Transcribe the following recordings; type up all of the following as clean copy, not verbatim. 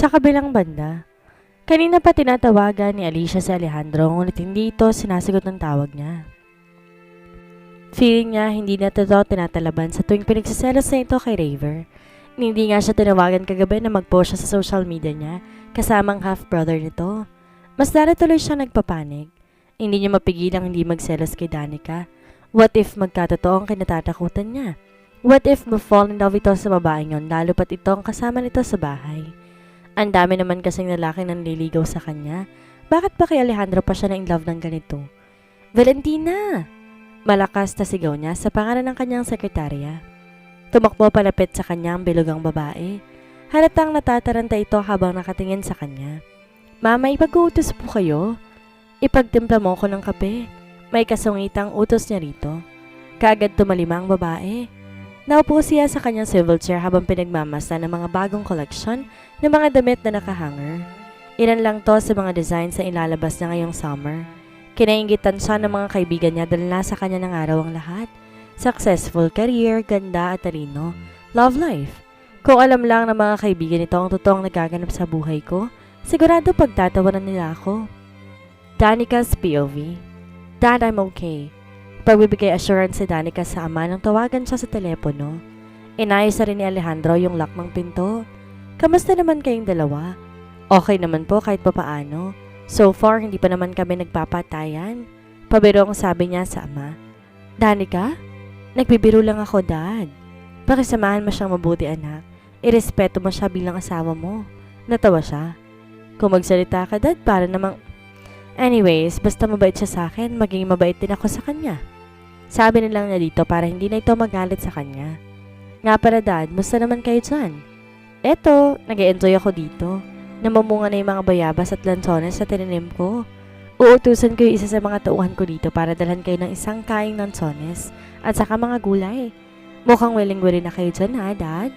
Sa kabilang banda, kanina pa tinatawagan ni Alicia si Alejandro ngunit hindi ito sinasagot ng tawag niya. Feeling niya hindi na ito tinatalaban sa tuwing pinagsiselos na ito kay Raver. Hindi nga siya tinawagan kagabi na mag-post siya sa social media niya kasamang half-brother nito. Mas lalo tuloy siya nagpapanig. Hindi niya mapigilang hindi magselos kay Danica. What if magkatotoo ang kinatatakutan niya? What if ma-fall in love ito sa babaeng yon lalo pat ito ang kasama nito sa bahay? Ang dami naman kasing lalaki nang liligaw sa kanya. Bakit pa kay Alejandro pa siya na in love ng ganito? Valentina! Malakas na sigaw niya sa pangalan ng kanyang sekretarya. Tumakbo palapit sa kanyang bilugang babae. Halatang natataranta ito habang nakatingin sa kanya. Mama, ipag-uutos po kayo. Ipagtimpla mo ko ng kape. May kasungitang utos niya rito. Kaagad tumalima ang babae. Naupo siya sa kanyang swivel chair habang pinagmamasa ng mga bagong collection ng mga damit na nakahanger. Ilan lang to sa mga designs na ilalabas niya ngayong summer. Kinaingitan siya ng mga kaibigan niya dahil nasa kanya ng araw ang lahat. Successful career, ganda at talino, love life. Kung alam lang ng mga kaibigan nito ang totoong nagaganap sa buhay ko, sigurado pagtatawanan nila ako. Danica's POV. Dad, I'm okay. Pagbibigay assurance si Danica sa ama nang tawagan siya sa telepono. Inayos na rin ni Alejandro yung lock ng pinto. Kamusta naman kayong dalawa? Okay naman po kahit papaano. So far, hindi pa naman kami nagpapatayan. Pabiro ang sabi niya sa ama. Danica? Nagbibiro lang ako, Dad. Pakisamahan mo siyang mabuti, anak. Irespeto mo siya bilang asawa mo. Natawa siya. Kung magsalita ka, Dad, para namang... Anyways, basta mabait siya sa akin, maging mabait din ako sa kanya. Sabi nilang niya dito para hindi na ito magalit sa kanya. Nga para, Dad, musta naman kayo dyan? Eto, nag-e-enjoy ako dito. Namamunga na yung mga bayabas at lansones sa tinanim ko. Uutusan ko yung isa sa mga tauhan ko dito para dalhan kayo ng isang kaing lansones at saka mga gulay. Mukhang willing-willing na kayo dyan, ha, Dad?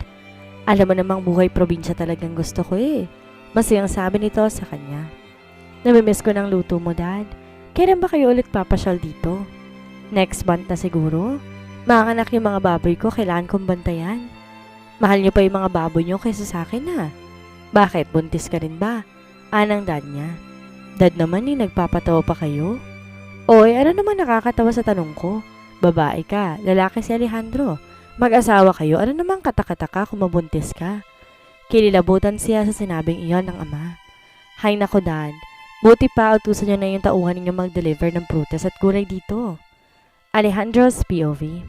Alam mo namang buhay probinsya talagang gusto ko eh. Masayang sabi nito sa kanya. Namimiss ko ng luto mo, Dad. Kailan ba kayo ulit papasyal dito? Next month na siguro? Mga anak yung mga baboy ko, kailangan kong bantayan. Mahal niyo pa yung mga baboy niyo kaysa sa akin, ha? Bakit? Buntis ka rin ba? Anang dad niya. Dad naman nagpapatawa pa kayo? Oy, ano naman nakakatawa sa tanong ko? Babae ka, lalaki si Alejandro. Mag-asawa kayo, ano namang katakataka kung mabuntis ka? Kinilabutan siya sa sinabing iyon ng ama. Hay nako, Dad. Buti pa utusan niyo na yung tauhan ninyo mag-deliver ng prutas at gulay dito. Alejandro's POV.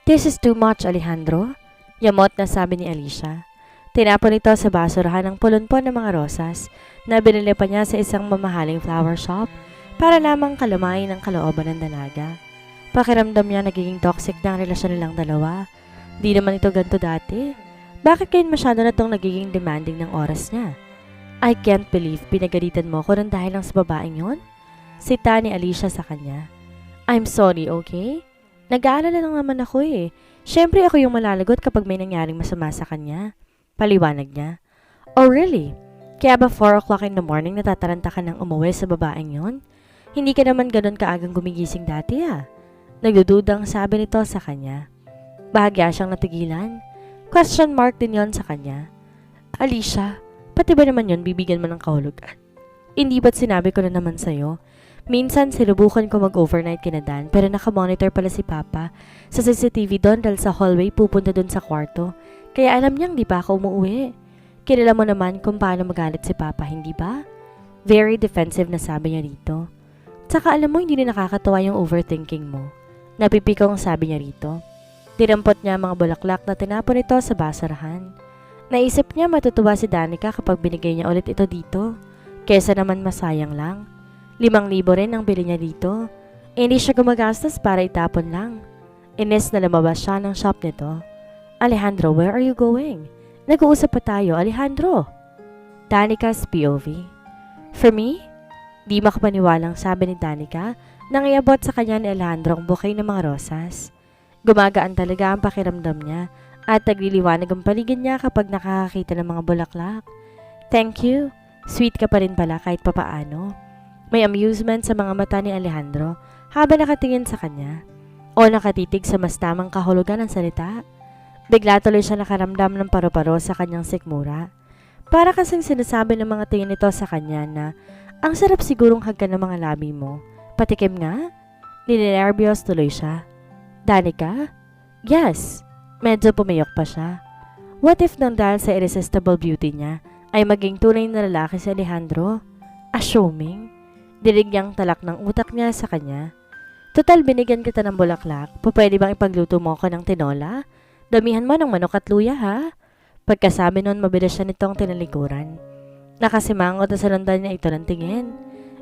This is too much, Alejandro. Yamot na sabi ni Alicia. Tinapon ito sa basurahan ng pulunpon ng mga rosas na binili pa niya sa isang mamahaling flower shop para lamang kalamain ang kalooban ng dalaga. Pakiramdam niya nagiging toxic na ang relasyon nilang dalawa. Di naman ito ganito dati. Bakit kayo masyado na itong nagiging demanding ng oras niya? I can't believe pinagalitan mo ko nang dahil lang sa babaeng yon? Sita ni Alicia sa kanya. I'm sorry, okay? Nag-aalala lang naman ako eh. Siyempre ako yung malalagot kapag may nangyaring masama sa kanya. Paliwanag niya. Oh really? Kaya ba 4 o'clock in the morning natataranta ka ng umuwi sa babaeng yon? Hindi ka naman ganun kaagang gumigising dati ah. Nagdududang sabi nito sa kanya. Bahagya siyang natigilan. Question mark din yon sa kanya. Alicia, pati ba naman yon bibigyan mo ng kahulugan? Hindi ba't sinabi ko na naman sa'yo? Minsan sinubukan ko mag-overnight kina Dan pero nakamonitor pala si Papa sa CCTV doon dahil sa hallway pupunta doon sa kwarto. Kaya alam niyang di pa ako umuwi. Kilala mo naman kung paano magalit si Papa, hindi ba? Very defensive na sabi niya rito. Tsaka alam mo hindi na nakakatawa yung overthinking mo. Napipikong sabi niya rito. Dinampot niya mga bulaklak na tinapon ito sa basurahan. Naisip niya matutuwa si Danica kapag binigay niya ulit ito dito. Kesa naman masayang lang. 5,000 rin ang bili niya dito. Hindi siya gumagastos para itapon lang. Ines na lumabas siya ng shop nito. Alejandro, where are you going? Nag-uusap pa tayo, Alejandro. Danica's POV. For me? Di makapaniwalang sabi ni Danica nang iabot sa kanya ni Alejandro ang bouquet ng mga rosas. Gumagaan talaga ang pakiramdam niya at nagliliwanag ang paligid niya kapag nakakakita ng mga bulaklak. Thank you. Sweet ka pa rin pala kahit papaano. May amusement sa mga mata ni Alejandro habang nakatingin sa kanya o nakatitig sa mas tamang kahulugan ng salita. Bigla tuloy siya nakaramdam ng paru-paro sa kanyang sikmura. Para kasing sinasabi ng mga tingin nito sa kanya na ang sarap sigurong hagkan ng mga labi mo. Patikim nga? Ninenervyos tuloy siya. Danica? Yes. Medyo pumiyok pa siya. What if nang dahil sa irresistible beauty niya ay maging tunay na lalaki si Alejandro? Assuming? Dilig niyang talak ng utak niya sa kanya. Total binigyan kita ng bulaklak, pwede bang ipagluto mo ako ng tinola? Damihan mo ng manok at luya ha? Pagkasabi nun mabilis siya nitong tinalikuran. Nakasimangot na salundan niya ito ng tingin.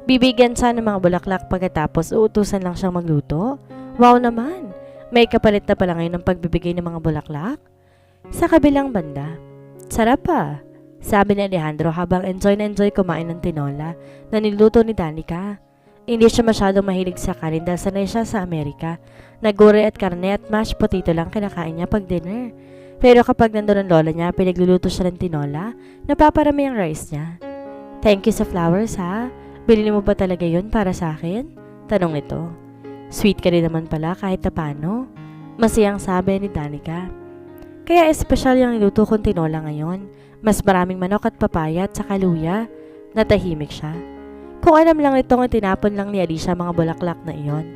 Bibigyan siya ng mga bulaklak pagkatapos uutusan lang siyang magluto? Wow naman! May kapalit na pala ngayon ng pagbibigay ng mga bulaklak? Sa kabilang banda, sarap pa! Sabi ni Alejandro habang enjoy na enjoy kumain ng tinola na niluto ni Danica. Hindi siya masyadong mahilig sa kanin dahil sanay siya sa Amerika. Nagure at karne at mashed potato lang kinakain niya pag dinner. Pero kapag nandun ang lola niya, pinagluluto siya ng tinola, napaparami ang rice niya. Thank you sa flowers ha. Bilili mo ba talaga yun para sa akin? Tanong nito. Sweet ka rin naman pala kahit na paano. Masayang sabi ni Danica. Kaya espesyal yung niluto kong tinola ngayon. Mas maraming manok at papaya at saka luya. Natahimik siya. Kung alam lang itong tinapon lang ni Alicia mga bulaklak na iyon.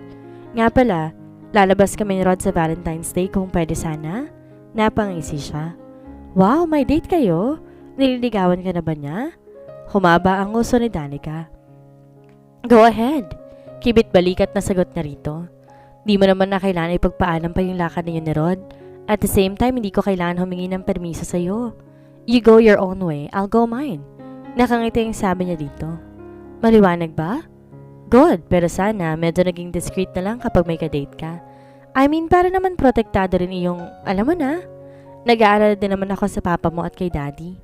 Nga pala, lalabas kami ni Rod sa Valentine's Day kung pwede sana. Napangisi siya. Wow, may date kayo? Nililigawan ka na ba niya? Humaba ang uso ni Danica. Go ahead. Kibit balikat na sagot na rito. Di mo naman na kailangan ipagpaalam pa yung lakad ninyo ni Rod. At the same time, hindi ko kailangan humingi ng permiso sa'yo. You go your own way, I'll go mine. Nakangiti yung sabi niya dito. Maliwanag ba? Good, pero sana medyo naging discreet na lang kapag may ka-date ka. I mean, para naman protektado rin iyong, alam mo na, nag-aalala din naman ako sa papa mo at kay daddy.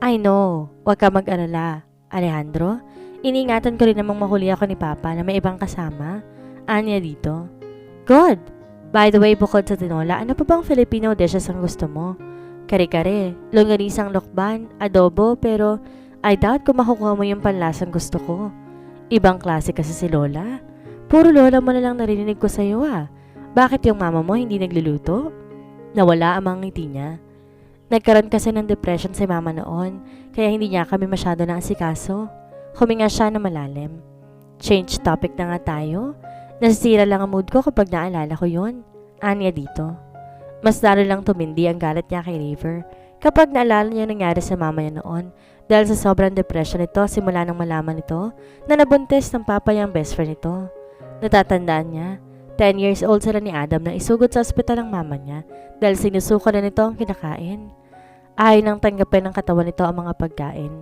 I know, wag ka mag-alala. Alejandro, iniingatan ko rin namang mahuli ako ni papa na may ibang kasama. Anya dito. Good. By the way, bukod sa tinola, ano pa bang Filipino dishes ang gusto mo? Kare-kare, longganisang lokban, adobo, pero I doubt kung makukuha mo yung panlasang gusto ko. Ibang klase kasi si Lola. Puro Lola mo na lang narinig ko sa'yo ah. Bakit yung mama mo hindi nagluluto? Nawala ang mga ngiti niya. Nagkaroon kasi ng depression si mama noon, kaya hindi niya kami masyado na asikaso. Huminga siya na malalim. Change topic na nga tayo. Nasisira lang ang mood ko kapag naalala ko yun. Anya dito. Mas lalo lang tumindi ang galit niya kay River kapag naalala niya nangyari sa mama niya noon. Dahil sa sobrang depression nito simula nang malaman nito na nabuntis ng papa niyang best friend nito. Natatandaan niya, 10 years old sila ni Adam na isugod sa ospital ng mama niya dahil sinusuko na nito ang kinakain. Ayaw nang tanggapin ng katawan nito ang mga pagkain.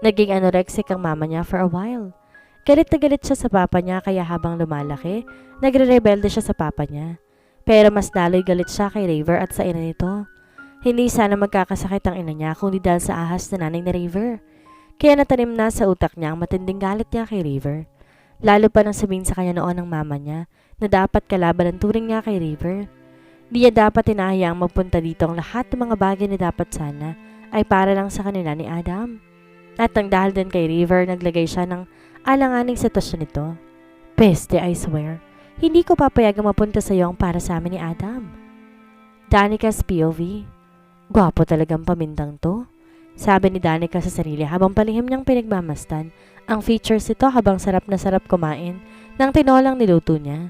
Naging anorexic ang mama niya for a while. Galit na galit siya sa papa niya kaya habang lumalaki, nagre-rebelde siya sa papa niya. Pero mas lalo'y galit siya kay River at sa ina nito. Hindi sana magkakasakit ang ina niya kundi dahil sa ahas na nanay ni River. Kaya natanim na sa utak niya ang matinding galit niya kay River. Lalo pa nang sabihin sa kanya noon ng mama niya na dapat kalaban ang turing niya kay River. Di niya dapat hinahayaang magpunta dito ang lahat ng mga bagay na dapat sana ay para lang sa kanila ni Adam. At ang dahil din kay River, naglagay siya ng alanganing sitwasyon nito. Peste, I swear. Hindi ko papayagang mapunta sa iyo ang para sa amin ni Adam. Danica's POV. Gwapo talagang pamintang to. Sabi ni Danica sa sarili habang palihim niyang pinagmamasdan ang features nito habang sarap na sarap kumain ng tinolang niluto niya.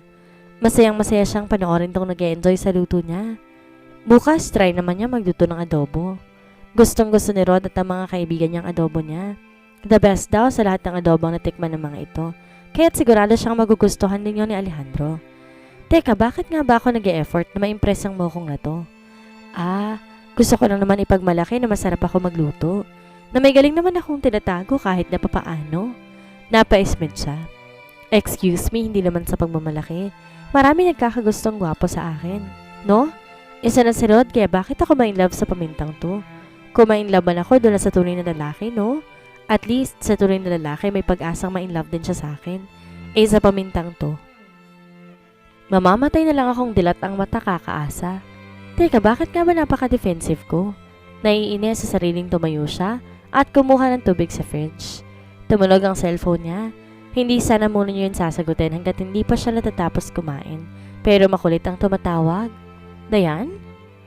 Masayang masaya siyang panoorin tong nag-e-enjoy sa luto niya. Bukas try naman niya magluto ng adobo. Gustong gusto ni Rod at ang mga kaibigan niyang adobo niya. The best daw sa lahat ng adobong natikman ng mga ito. Kaya't sigurado siyang magugustuhan din yun ni Alejandro. Teka, bakit nga ba ako nag-e-effort na ma-impress ang mukong na to? Gusto ko lang naman ipagmalaki na masarap ako magluto. Na may galing naman akong tinatago kahit na papaano. Napa-ismid siya. Excuse me, hindi naman sa pagmamalaki. Marami nagkakagustong gwapo sa akin. No? Isa na si Rod, kaya bakit ako ma-inlove sa pamintang to? Kung ma-inlove man ako doon sa tunay na lalaki, no? At least sa tunay na lalaki may pag-asang ma-inlove din siya sa akin. Sa pamintang to. Mamamatay na lang akong dilat ang mata kakaasa. Teka, bakit nga ba napaka-defensive ko? Naiinis sa sariling tumayo siya at kumuha ng tubig sa fridge. Tumunog ang cellphone niya. Hindi sana muna niya yun sasagutin hanggat hindi pa siya natatapos kumain. Pero makulit ang tumatawag. Dayan?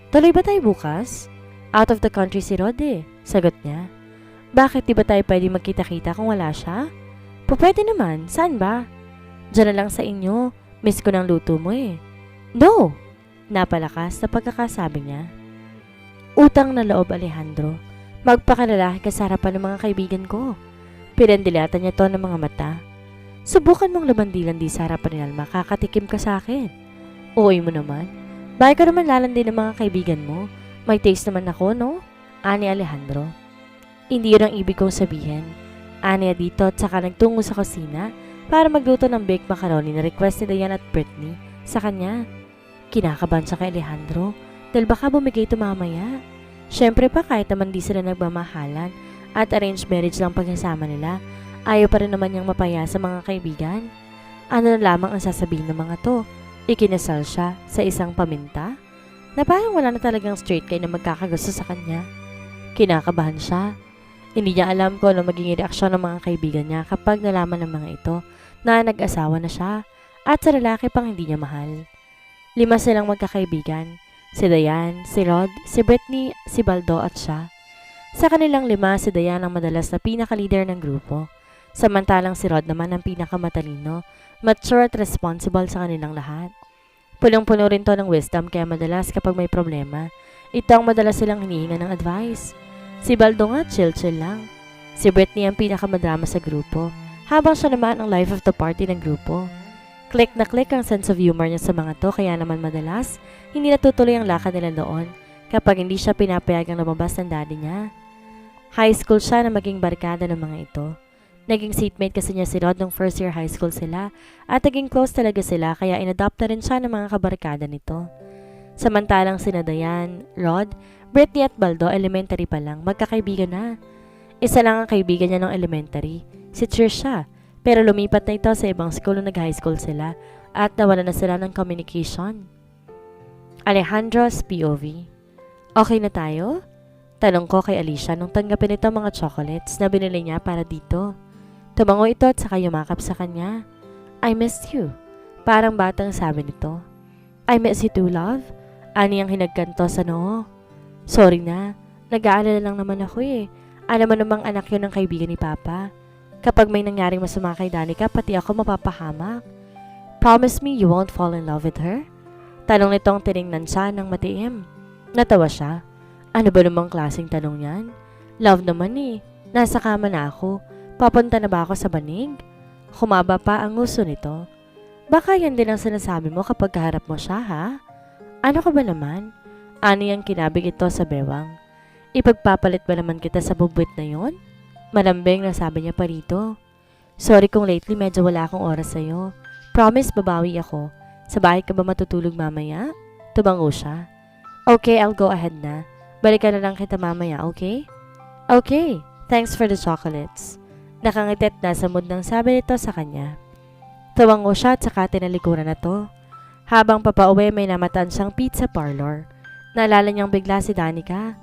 Tuloy ba tayo bukas? Out of the country si Rod eh. Sagot niya. Bakit di ba tayo pwede magkita-kita kung wala siya? Pwede naman. Saan ba? Diyan na lang sa inyo. Miss ko ng luto mo eh. No! Napalakas na pagkakasabi niya. Utang na loob, Alejandro. Magpakalalaki ka sa harapan ng mga kaibigan ko. Pinandilatan niya to ng mga mata. Subukan mong lamandilan di sa harapan ni Alma, kakatikim ka sa akin. Uy mo naman. Bakit ka naman lalandi ng mga kaibigan mo? May taste naman ako, no? Ani Alejandro. Hindi yun ang ibig kong sabihin. Ani dito at saka nagtungo sa kusina para magluto ng baked macaroni na request ni Diane at Brittany sa kanya. Kinakabahan siya kay Alejandro dahil baka bumigay ito mamaya. Siyempre pa kahit naman di sila nagmamahalan at arranged marriage lang pagsasama nila, ayaw pa rin naman niyang mapaya sa mga kaibigan. Ano na lamang ang sasabihin ng mga to? Ikinasal siya sa isang paminta? Na parang wala na talagang straight kayo na magkakagusto sa kanya. Kinakabahan siya. Hindi niya alam kung ano magiging reaksyon ng mga kaibigan niya kapag nalaman ng mga ito na nag-asawa na siya at sa lalaki pang hindi niya mahal. 5 silang magkakaibigan. Si Diane, si Rod, si Brittany, si Baldo at siya. Sa kanilang 5, si Diane ang madalas na pinaka-leader ng grupo. Samantalang si Rod naman ang pinakamatalino, mature at responsible sa kanilang lahat. Punong-puno rin to ng wisdom kaya madalas kapag may problema, ito ang madalas silang hinihinga ng advice. Si Baldo nga chill-chill lang. Si Brittany ang pinakamadrama sa grupo, habang siya naman ang life of the party ng grupo. Click na click ang sense of humor niya sa mga to kaya naman madalas hindi natutuloy ang lakad nila doon kapag hindi siya pinapayagang lumabas ng daddy niya. High school siya na maging barkada ng mga ito. Naging seatmate kasi niya si Rod nung first year high school sila at naging close talaga sila kaya inadopt na rin siya ng mga kabarkada nito. Samantalang sina Diane, Rod, Brittany at Baldo elementary pa lang, magkakaibigan na. Isa lang ang kaibigan niya nung elementary, si Trisha, pero lumipat na ito sa ibang school nung nag-high school sila at nawala na sila ng communication. Alejandro's POV. Okay na tayo? Tanong ko kay Alicia nung tanggapin ito mga chocolates na binili niya para dito. Tumango ito at saka yumakap sa kanya. I missed you. Parang batang sabi nito. I miss you too, love. Ani ang hinagkanto sa noo. Sorry na, nag-aalala lang naman ako eh. Alam mo namang anak yun ng kaibigan ni Papa. Kapag may nangyaring masama kay Danica, pati ako mapapahamak. Promise me you won't fall in love with her? Tanong nitong tiningnan siya ng matiim. Natawa siya. Ano ba namang klaseng tanong yan? Love naman eh. Nasa kama na ako. Papunta na ba ako sa banig? Humaba pa ang nguso nito. Baka yan din ang sinasabi mo kapag kaharap mo siya, ha? Ano ka ba naman? Ani ang kinabig ito sa bewang. Ipagpapalit ba naman kita sa bubwit na yon? Malambing na sabi niya pa rito. Sorry kung lately medyo wala akong oras sa'yo. Promise babawi ako. Sa bahay ka ba matutulog mamaya? Tumango siya. Okay, I'll go ahead na. Balikan na lang kita mamaya, okay? Okay, thanks for the chocolates. Nakangitit na sa mood ng sabi nito sa kanya. Tumango siya at saka tinalikuran na to. Habang papauwi may namataan siyang pizza parlor. Naalala niyang bigla si Danica.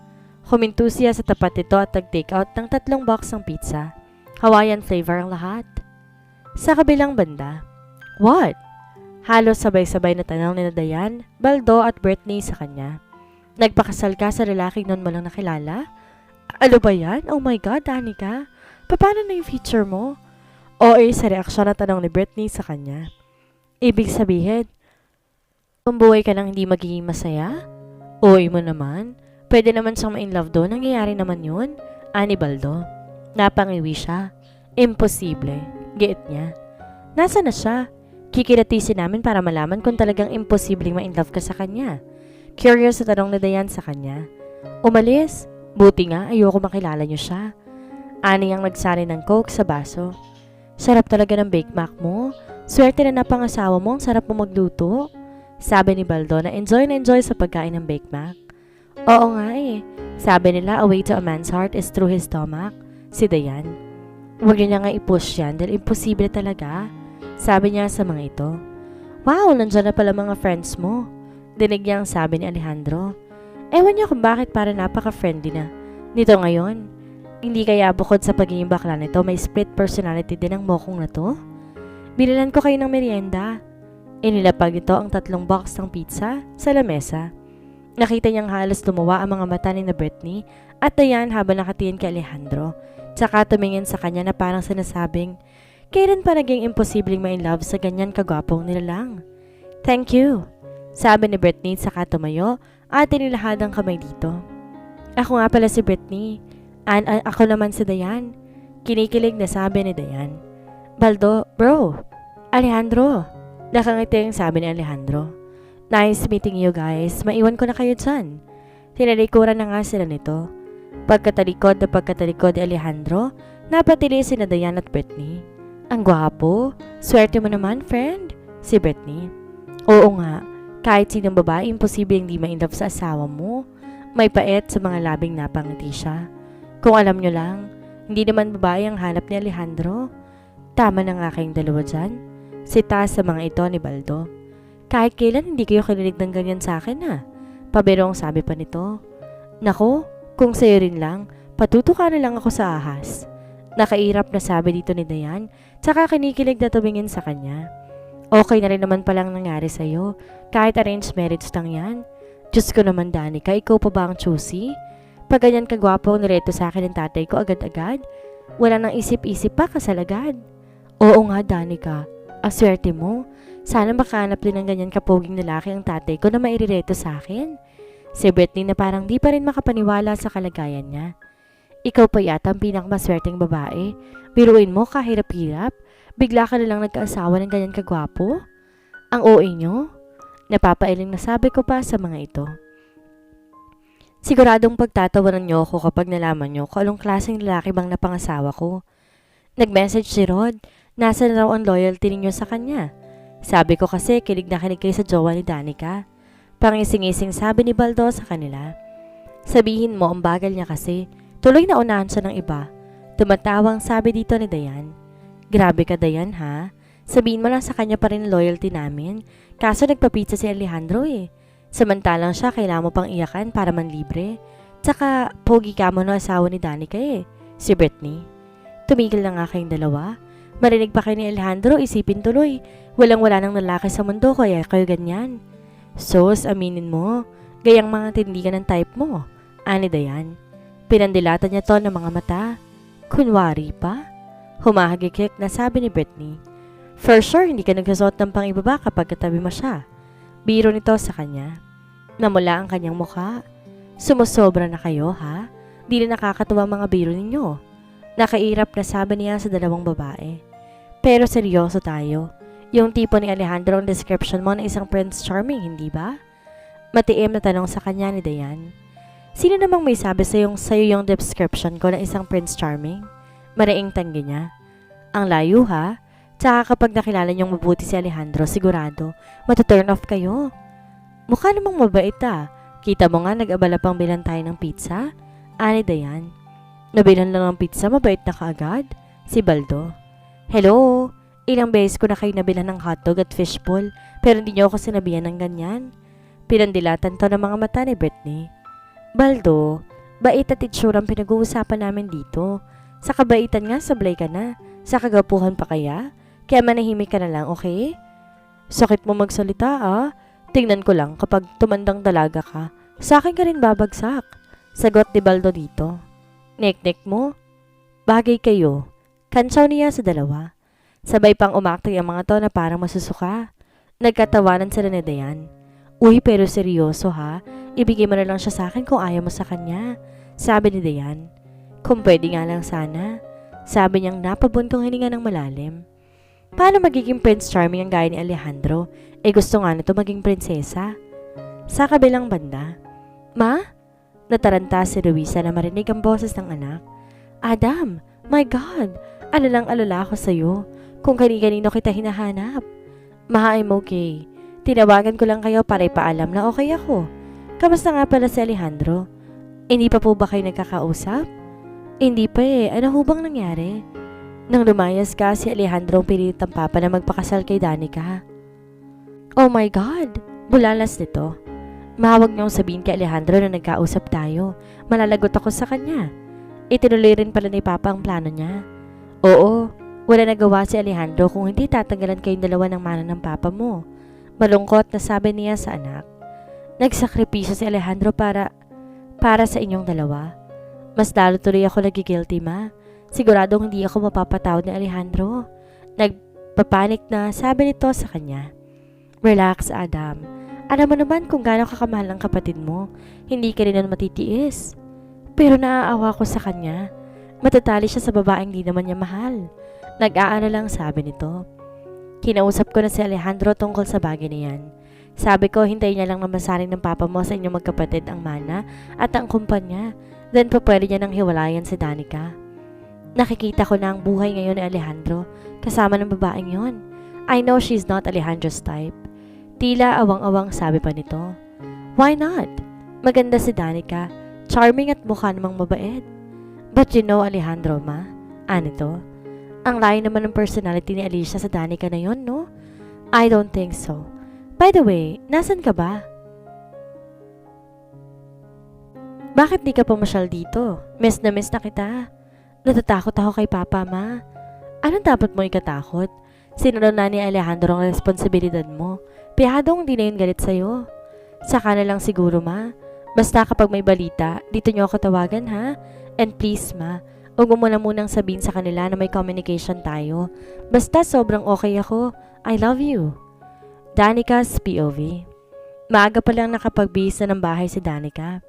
Huminto siya sa tapat nito at nag-take out ng 3 box ng pizza. Hawaiian flavor ang lahat. Sa kabilang banda. What? Halos sabay-sabay na tanong ni Diane, Baldo at Brittany sa kanya. Nagpakasal ka sa lalaking noon mo lang nakilala? Ano ba yan? Oh my God, Danica. Paano na yung feature mo? Sa reaksyon na tanong ni Brittany sa kanya. Ibig sabihin, kung buhay ka nang hindi magiging masaya? Mo naman. Pwede naman siyang ma-inlove doon. Nangyayari naman yun. Ani Baldo. Napangiwi siya. Imposible. Giit niya. Nasaan na siya? Kikilatisin namin para malaman kung talagang imposibleng ma-inlove ka sa kanya. Curious na tanong ni Diane sa kanya. Umalis. Buti nga, ayoko makilala niyo siya. Ani ang nagsari ng coke sa baso. Sarap talaga ng Bake Mac mo. Swerte na napangasawa mo, ang sarap mo magluto. Sabi ni Baldo na enjoy sa pagkain ng Bake Mac. Oo nga eh. Sabi nila a way to a man's heart is through his stomach. Si Diane. Huwag niya nga i-push yan dahil imposible talaga. Sabi niya sa mga ito. Wow, nandyan na pala mga friends mo. Dinig niyang sabi ni Alejandro. Ewan niya kung bakit para napaka-friendly na. Nito ngayon, hindi kaya bukod sa pagiging bakla nito, may split personality din ang mokong na to? Bililan ko kayo ng merienda. Inilapag ito ang 3 box ng pizza sa lamesa. Nakita niyang halos lumawa ang mga mata ni na Brittany at Diane habang nakatingin kay Alejandro. Tsaka tumingin sa kanya na parang sinasabing, kailan pa naging imposibleng ma-inlove sa ganyan kagwapong nilalang? Thank you, sabi ni Britney tsaka tumayo at inilahad ang kamay dito. Ako nga pala si Britney. Ako naman si Dayan. Kinikilig na sabi ni Dayan. Baldo, bro. Alejandro. Nakangiti ang sabi ni Alejandro. Nice meeting you guys. Maiwan ko na kayo dyan. Tinalikuran na nga sila nito. Pagkatalikod ni Alejandro, napatili si Dayan at Britney. Ang gwapo. Swerte mo naman, friend. Si Britney. Oo nga. Kahit sinong babae, imposible hindi ma-inlove sa asawa mo. May pait sa mga labing napangiti siya. Kung alam nyo lang, hindi naman babae ang hanap ni Alejandro. Tama na nga kayong dalawa dyan. Sita sa mga ito ni Baldo. Kahit kailan hindi kayo kinilig ng ganyan sa akin ha. Paberong sabi pa nito. Nako, kung sa'yo rin lang, patutuka na lang ako sa ahas. Nakairap na sabi dito ni Dayan, tsaka kinikilig na tumingin sa kanya. Okay na rin naman palang nangyari sa'yo, kahit arranged marriage lang yan. Diyos ko naman, Danica, ikaw pa ba ang choosy? Pag ganyan kagwapo ang nireto sa akin ng tatay ko agad-agad, wala nang isip-isip pa kasal agad. Oo nga, Danica, ang swerte mo. Sana makahanap din ng ganyan kapoging lalaki ang tatay ko na mairireto sa akin. Si Britney na parang di pa rin makapaniwala sa kalagayan niya. Ikaw pa yata ang pinakamaswerteng babae. Biruin mo, kahirap-hirap. Bigla ka na lang nagkaasawa ng ganyan kagwapo. Ang OA nyo? Napapailing na sabi ko pa sa mga ito. Siguradong pagtatawanan niyo ako kapag nalaman niyo kung anong klaseng lalaki bang napangasawa ko. Nag-message si Rod, nasa na raw ang loyalty ninyo sa kanya. Sabi ko kasi kilig na kilig kayo sa jowa ni Danica. Pangising-ising sabi ni Baldo sa kanila. Sabihin mo ang bagal niya kasi, tuloy na unahan siya ng iba. Tumatawang sabi dito ni Dayan. Grabe ka Dayan ha, sabihin mo lang sa kanya pa rin loyalty namin. Kaso nagpapizza si Alejandro eh. Samantalang siya kailangan mo pang iyakan para manlibre. Tsaka pogi ka mo na asawa ni Danica eh, si Britney. Tumigil na nga kayong dalawa. Marinig pa kayo ni Alejandro, isipin tuloy. Walang-wala ng lalaki sa mundo kaya kayo ganyan. Sos, aminin mo, gayang mga tindigan ng type mo. Ani Dayan. Pinandilatan niya to ng mga mata. Kunwari pa? Humahagikik na sabi ni Britney. For sure, hindi ka nagsusot ng pang-ibaba kapag katabi mo siya. Biro nito sa kanya. Namula ang kanyang mukha. Sumusobra na kayo, ha? Di na nakakatuwa mga biro ninyo. Nakairap na sabi niya sa dalawang babae. Pero seryoso tayo. Yung tipo ni Alejandro ang description mo na isang Prince Charming, hindi ba? Matiim na tanong sa kanya ni Dayan. Sino namang may sabi sa'yo yung description ko na isang Prince Charming? Maraing tanggi niya. Ang layo, ha? Tsaka kapag nakilala niyong mabuti si Alejandro, sigurado, matuturn off kayo. Mukha namang mabait Kita mo nga nag-abala pang bilan tayo ng pizza? Ani Dayan. Nabilan lang ng pizza, mabait na kaagad? Si Baldo. Hello? Ilang beses ko na kayo nabilan ng hotdog at fishbowl, pero hindi niyo ako sinabihan ng ganyan. Pinandilatan to ng mga mata ni Britney. Baldo, bait at itsurang pinag-uusapan namin dito. Sa kabaitan nga, sablay ka na. Sa kagapuhan pa kaya? Kaya manahimik ka na lang, okay? Sakit mo magsalita Tingnan ko lang kapag tumandang dalaga ka, sa akin ka rin babagsak. Sagot ni Baldo dito. Nek-nek mo? Bagay kayo. Kantsaw niya sa dalawa. Sabay pang umakti ang mga to na parang masusuka. Nagkatawanan sila ni Dayan. Uy, pero seryoso ha? Ibigay mo na lang siya sa akin kung ayaw mo sa kanya. Sabi ni Dayan. Kung pwede nga lang sana. Sabi niyang napabuntong hininga ng malalim. Paano magiging Prince Charming ang gaya ni Alejandro? Gusto nga nito maging prinsesa. Sa kabilang banda. Ma? Nataranta si Luisa na marinig ang boses ng anak. Adam, my God, alalang-alala ako sa'yo. Kung kani-kanino kita hinahanap. Ma, I'm okay. Tinawagan ko lang kayo para ipaalam na okay ako. Kamusta nga pala si Alejandro? Hindi pa po ba kayo nagkakausap? Hindi pa Ano ho bang nangyari? Nang lumayas ka, si Alejandro ang pinilit ang papa na magpakasal kay Danica. Oh my God! Bulalas nito. Mahawag niyong sabihin kay Alejandro na nagkausap tayo. Malalagot ako sa kanya. Itinuloy rin pala ni Papa ang plano niya. Oo, wala nagawa si Alejandro kung hindi tatanggalan kayong dalawa ng mana ng Papa mo. Malungkot na sabi niya sa anak. Nagsakripisyo si Alejandro para sa inyong dalawa. Mas lalo tuloy ako nagigilty, ma. Siguradong hindi ako mapapatawad ni Alejandro. Nagpapanik na sabi nito sa kanya. Relax, Adam. Alam mo naman kung gaano kakamahal ang kapatid mo. Hindi ka rin na matitiis. Pero naaawa ko sa kanya. Matatali siya sa babaeng di naman niya mahal. Nag-aano lang sabi nito. Kinausap ko na si Alejandro tungkol sa bagay na yan. Sabi ko, hintayin niya lang na masarin ng papa mo sa inyong magkapatid ang mana at ang kumpanya. Then pa pwede niya nang hiwalayan si Danica. Nakikita ko na ang buhay ngayon ni Alejandro kasama ng babaeng yon. I know she's not Alejandro's type. Tila awang-awang sabi pa nito. Why not? Maganda si Danica. Charming at mukha namang mabait. But you know Alejandro, ma? Ano to? Ang layo naman ng personality ni Alicia sa Danica na yon, no? I don't think so. By the way, nasan ka ba? Bakit di ka pumasyal dito? Miss na kita. Natatakot ako kay Papa, ma. Anong dapat mo ikatakot? Sinunod na ni Alejandro ang responsibilidad mo. Piyadong di na yun galit sa'yo. Saka na lang siguro, ma. Basta kapag may balita, dito niyo ako tawagan, ha? And please, ma, huwag mo munang sabihin sa kanila na may communication tayo. Basta sobrang okay ako. I love you. Danica's POV. Maaga pa lang nakapagbihis na ng bahay si Danica.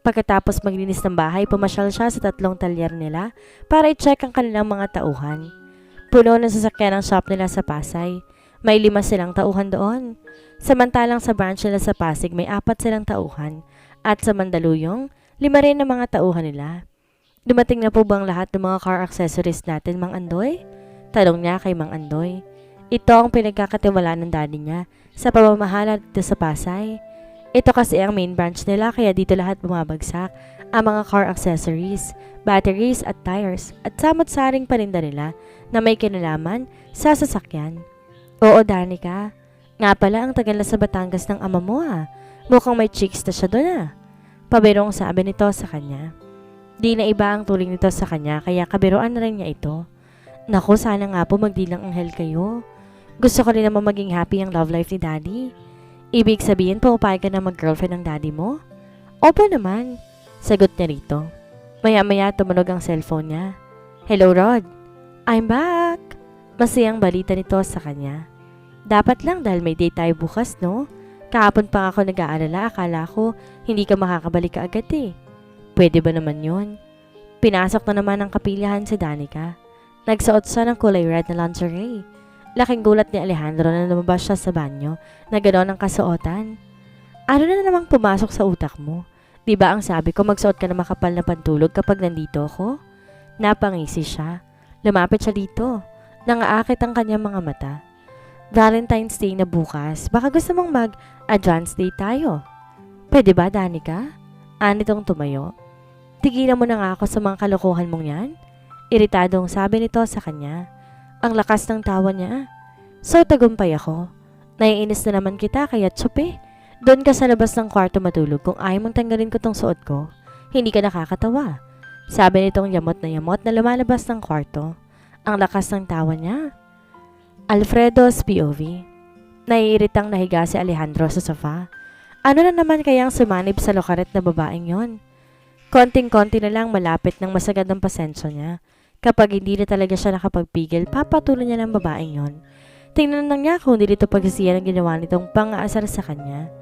Pagkatapos maglinis ng bahay, pumasyal siya sa 3 talyer nila para i-check ang kanilang mga tauhan. Puno ng sasakyan ang shop nila sa Pasay. May 5 silang tauhan doon. Samantalang sa branch nila sa Pasig may 4 silang tauhan. At sa Mandaluyong, 5 rin ang mga tauhan nila. Dumating na po bang lahat ng mga car accessories natin, Mang Andoy? Tanong niya kay Mang Andoy. Ito ang pinagkakatiwala ng daddy niya sa pamamahala dito sa Pasay. Ito kasi ang main branch nila kaya dito lahat bumabagsak ang mga car accessories, batteries at tires at samot-saring paninda nila na may kinalaman sa sasakyan. Oo, Danica. Nga pala ang tagal na sa Batangas ng ama mo ha. Mukhang may chicks na siya doon ha. Pabirong sabi nito sa kanya. Di na iba ang tuling nito sa kanya kaya kabiruan na rin niya ito. Naku, sana nga po magdilang anghel kayo. Gusto ko rin naman maging happy ang love life ni Daddy. Ibig sabihin pumapayag ka na mag-girlfriend ng Daddy mo? Opo naman, sagot niya rito. Maya-maya tumunog ang cellphone niya. Hello Rod, I'm back. Masayang balita nito sa kanya. Dapat lang dahil may date tayo bukas, no? Kahapon pa ako nag-aalala, akala ko hindi ka makakabalik ka agad eh. Pwede ba naman yun? Pinasok na naman ng kapilihan si Danica. Nagsuot siya ng kulay red na lingerie. Laking gulat ni Alejandro na lumabas siya sa banyo na gano'n ang kasuotan. Ano na namang pumasok sa utak mo? Diba ang sabi ko magsuot ka na makapal na pantulog kapag nandito ako? Napangisi siya. Lumapit siya dito. Nangaakit ang kanyang mga mata. Valentine's Day na bukas. Baka gusto mong mag-advance date tayo. Pwede ba, Danica? Anitong tumayo. Tigilan mo na nga ako sa mga kalokohan mong yan. Iritadong sabi nito sa kanya. Ang lakas ng tawa niya. So tagumpay ako. Naiinis na naman kita kaya tsupi. Doon ka sa labas ng kwarto matulog kung ayaw mong tanggalin ko tong suot ko. Hindi ka nakakatawa. Sabi nitong yamot na lumalabas ng kwarto. Ang lakas ng tawa niya. Alfredo's POV. Naiiritang nahiga si Alejandro sa sofa. Ano na naman kayang sumanib sa lokaret na babaeng yon? Konting-konti na lang malapit ng masagad ang pasensya niya. Kapag hindi na talaga siya nakapagpigil, papatuloy niya ng babaeng yon. Tingnan lang niya kung hindi nito pagsisiyan ang ginawa nitong pang-aasar sa kanya.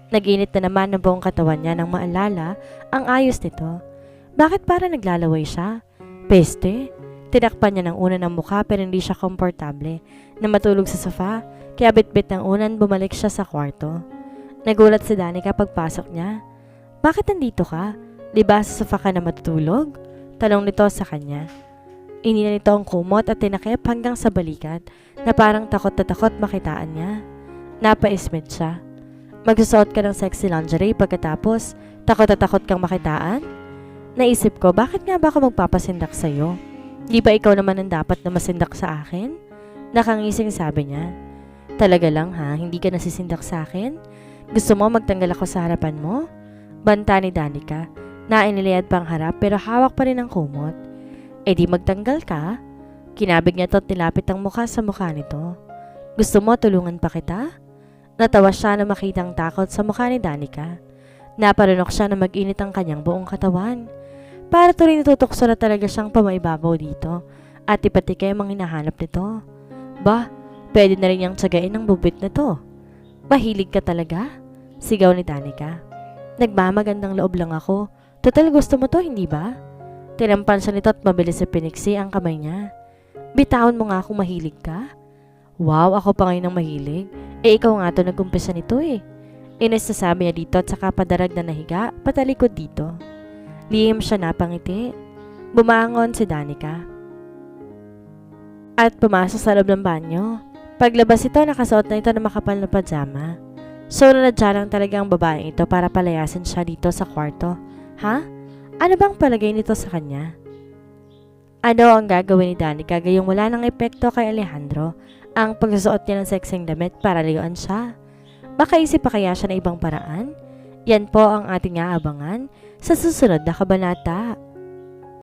Nag-init na naman ang buong katawan niya nang maalala ang ayos nito. Bakit para naglalaway siya? Peste? Tinakpan niya ng unan ng mukha pero hindi siya komportable na matulog sa sofa, kaya bitbit ng unan bumalik siya sa kwarto. Nagulat si Danica pagpasok niya. Bakit nandito ka? Di ba sa sofa ka na matutulog? Tanong nito sa kanya. Inina nito ang kumot at tinakip hanggang sa balikat na parang takot na takot makitaan niya. Napaismid siya. Magsusuot ka ng sexy lingerie pagkatapos takot na takot kang makitaan? Naisip ko, bakit nga ba ako magpapasindak sa'yo? Di ba ikaw naman ang dapat na masindak sa akin? Nakangising sabi niya. Talaga lang ha, hindi ka nasisindak sa akin? Gusto mo magtanggal ako sa harapan mo? Banta ni Danica, na iniliyad pang harap pero hawak pa rin ang kumot. E di magtanggal ka? Kinabig niya to't nilapit ang mukha sa mukha nito. Gusto mo tulungan pa kita? Natawa siya na makitang takot sa mukha ni Danica. Naparunok siya na mag-init ang kanyang buong katawan. Para tuloy natutokso na talaga siyang pamaibabaw dito at ipatikay ang mga hinahanap nito. Bah, pwede na rin niyang tsagain ang bubit na to. Mahilig ka talaga? Sigaw ni Danica. Nagmamagandang loob lang ako. Total gusto mo to, hindi ba? Tinampan siya nito at mabilis na piniksi ang kamay niya. Bitawan mo nga kung mahilig ka. Wow, ako pa ngayon ang mahilig. Ikaw nga to nag-umpisa nito eh. Ines na sabi niya dito at saka padarag na nahiga, patalikod dito. Lihim siya napangiti. Bumangon si Danica. At pumasok sa loob ng banyo. Paglabas ito, nakasuot na ito ng makapal na pajama. So nanadya lang talaga ang babaeng ito para palayasin siya dito sa kwarto. Ha? Ano bang palagay nito sa kanya? Ano ang gagawin ni Danica gayong wala ng epekto kay Alejandro ang pagsusuot niya ng sexing damit para layuan siya? Makaisip pa kaya siya na ibang paraan? Yan po ang ating aabangan sa susunod na kabanata.